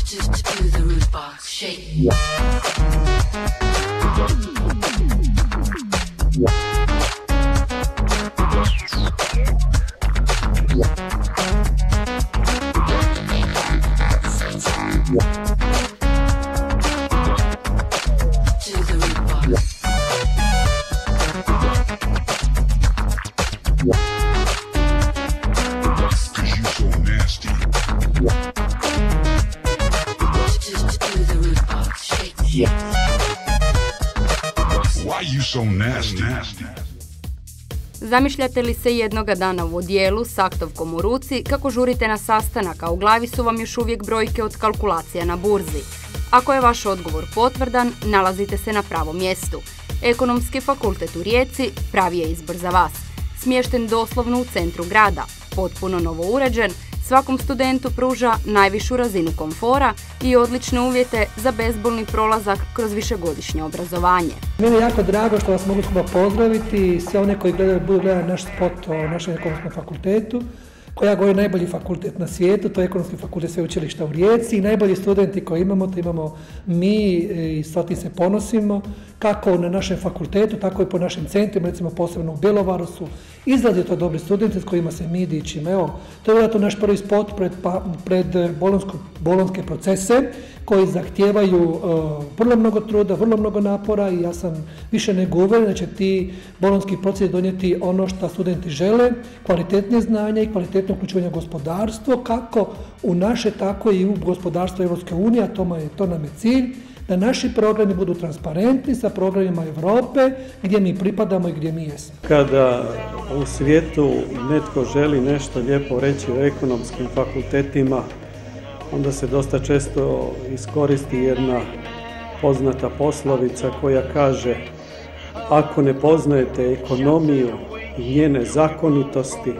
to the root box shake. Zamišljate li se jednoga dana u odijelu s aktovkom u ruci kako žurite na sastanak, a u glavi su vam još uvijek brojke od kalkulacija na burzi? Ako je vaš odgovor potvrdan, nalazite se na pravom mjestu. Ekonomski fakultet u Rijeci pravi je izbor za vas. Smješten doslovno u centru grada, potpuno novo uređen, svakom studentu pruža najvišu razinu komfora i odlične uvjete za bezbolni prolazak kroz višegodišnje obrazovanje. Meni je jako drago što vas mogu skupa pozdraviti i sve one koji budu gledati naš spot o našem ekonomskom fakultetu, koji ja govorim najbolji fakultet na svijetu, to je Ekonomski fakultet sveučilišta u Rijeci i najbolji studenti koji imamo, to imamo mi i s tim se ponosimo, kako na našem fakultetu, tako i po našim centrima, recimo posebno u Bjelovaru su izrazito dobri studenti s kojima se mi dičimo. Evo, to je vjerojatno naš prvi spot pred bolonjske procese koji zahtijevaju vrlo mnogo truda, vrlo mnogo napora i ja sam više nego uvjeren da će ti bolonjski procesi donijeti ono što studenti žele, kvalitetnije znanje i kvalitetno uključivanje u gospodarstvo, kako u naše, tako i u gospodarstvo Europske unije, a to nam je cilj, da naši programi budu transparentni sa programima Europe gdje mi pripadamo i gdje mi jesmo. Kada u svijetu netko želi nešto lijepo reći o ekonomskim fakultetima, onda se dosta često iskoristi jedna poznata poslovica koja kaže: ako ne poznajete ekonomiju i njene zakonitosti,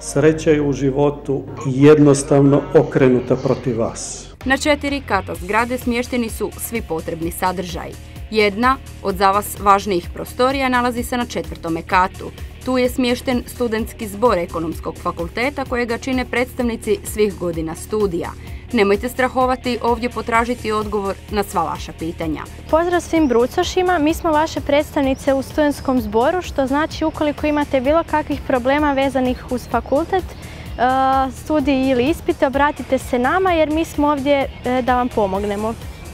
sreća je u životu jednostavno okrenuta protiv vas. Na 4 kata zgrade smješteni su svi potrebni sadržaji. Jedna od za vas važnijih prostorija nalazi se na 4. katu. Tu je smješten studentski zbor Ekonomskog fakulteta kojega čine predstavnici svih godina studija. Nemojte strahovati ovdje potražiti odgovor na sva vaša pitanja. Pozdrav svim brucošima, mi smo vaše predstavnice u studentskom zboru, što znači ukoliko imate bilo kakvih problema vezanih uz fakultet, studij ili ispite, obratite se nama jer mi smo ovdje da vam pomognemo.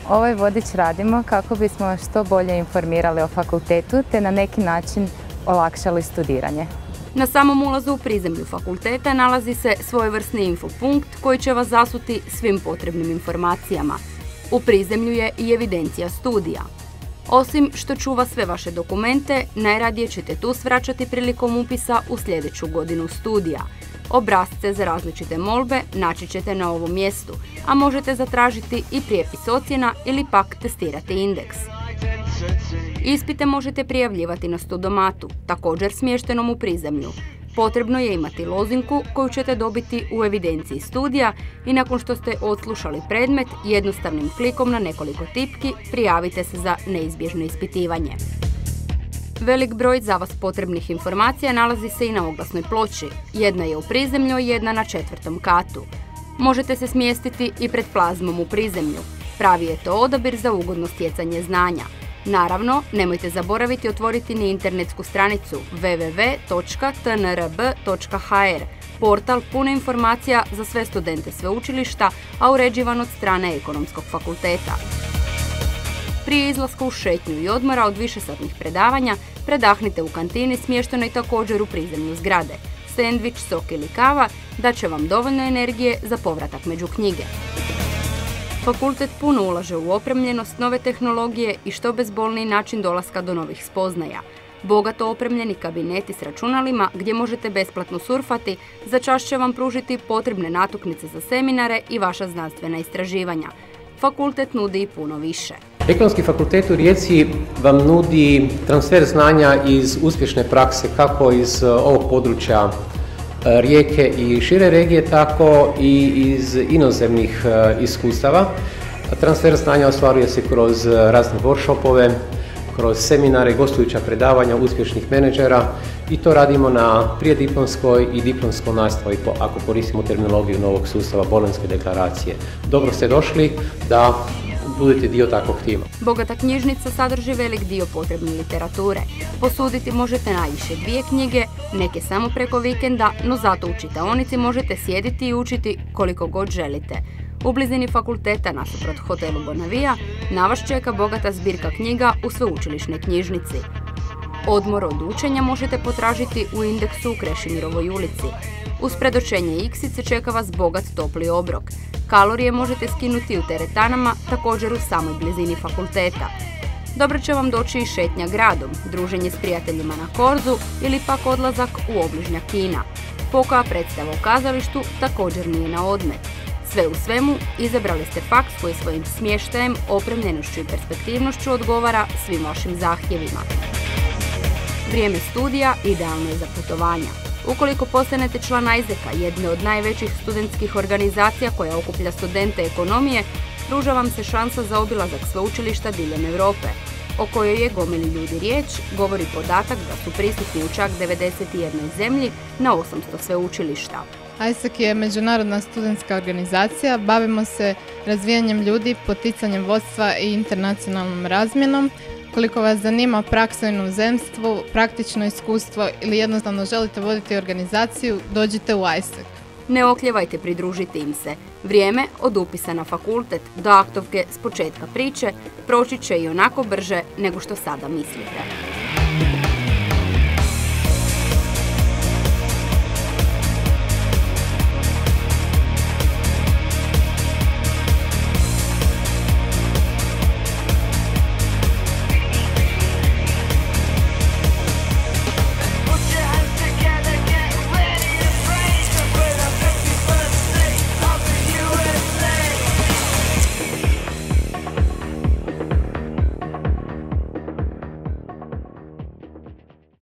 Ovaj vodič radimo kako bismo što bolje informirali o fakultetu te na neki način olakšali studiranje. Na samom ulazu u prizemlju fakulteta nalazi se svojevrsni infopunkt koji će vas zasuti svim potrebnim informacijama. U prizemlju je i evidencija studija. Osim što čuva sve vaše dokumente, najradije ćete tu svraćati prilikom upisa u sljedeću godinu studija. Obrasce za različite molbe naći ćete na ovom mjestu, a možete zatražiti i prijepis ocjena ili pak testirati indeks. Ispite možete prijavljivati na studomatu, također smještenom u prizemlju. Potrebno je imati lozinku koju ćete dobiti u evidenciji studija i nakon što ste odslušali predmet, jednostavnim klikom na nekoliko tipki prijavite se za neizbježno ispitivanje. Velik broj za vas potrebnih informacija nalazi se i na oglasnoj ploči. Jedna je u prizemlju, jedna na 4. katu. Možete se smjestiti i pred plazmom u prizemlju. Pravi je to odabir za ugodno stjecanje znanja. Naravno, nemojte zaboraviti otvoriti ni internetsku stranicu www.tnrb.hr, portal pune informacija za sve studente sveučilišta, a uređivan od strane Ekonomskog fakulteta. Prije izlaska u šetnju i odmora od višesatnih predavanja, predahnite u kantini smještenoj također u prizemlju zgrade. Sendvič, sok ili kava dat će vam dovoljno energije za povratak među knjige. Fakultet puno ulaže u opremljenost, nove tehnologije i što bezbolniji način dolaska do novih spoznaja. Bogato opremljeni kabineti s računalima gdje možete besplatno surfati, za čas će vam pružiti potrebne natuknice za seminare i vaša znanstvena istraživanja. Fakultet nudi i puno više. Ekonomski fakultet u Rijeci vam nudi transfer znanja iz uspješne prakse, kako iz ovog područja Rijeke i šire regije, tako i iz inozemnih iskustava. Transfer znanja ostvaruje se kroz razne workshopove, kroz seminare, gostujuća predavanja uspješnih menadžera i to radimo na prijediplomskoj i diplomskoj nastavi, ako koristimo terminologiju novog sustava Bolonjske deklaracije. Dobro ste došli da budete dio takvog tima. Bogata knjižnica sadrži velik dio potrebne literature. Posuditi možete najviše 2 knjige, neke samo preko vikenda, no zato u čitaonici možete sjediti i učiti koliko god želite. U blizini fakulteta nasuprot hotelu Bonavija na vas čeka bogata zbirka knjiga u sveučilišnoj knjižnici. Odmor od učenja možete potražiti u Indeksu u Krešimirovoj ulici. Uz predočenje iksice čeka vas bogat topli obrok. Kalorije možete skinuti u teretanama, također u samoj blizini fakulteta. Dobro će vam doći i šetnja gradom, druženje s prijateljima na korzu ili pak odlazak u obližnja kina. Pokoja predstava u kazalištu također nije na odmet. Sve u svemu, izabrali ste faks koji svojim smještajem, opremljenošću i perspektivnošću odgovara svim vašim zahtjevima. Vrijeme studija idealno je za putovanja. Ukoliko postanete član AIESEC-a, jedne od najvećih studentskih organizacija koja okuplja studente ekonomije, pruža vam se šansa za obilazak sveučilišta diljem Europe. O kojoj je gomili ljudi riječ, govori podatak da su prisutni u čak 91 zemlji na 800 sveučilišta. AIESEC je međunarodna studentska organizacija, bavimo se razvijanjem ljudi, poticanjem vodstva i internacionalnom razmjenom. Koliko vas zanima praksa u inozemstvu, praktično iskustvo ili jednostavno želite voditi organizaciju, dođite u AIESEC. Ne okljevajte pridružiti im se. Vrijeme od upisa na fakultet do aktovke s početka priče proći će i onako brže nego što sada mislite.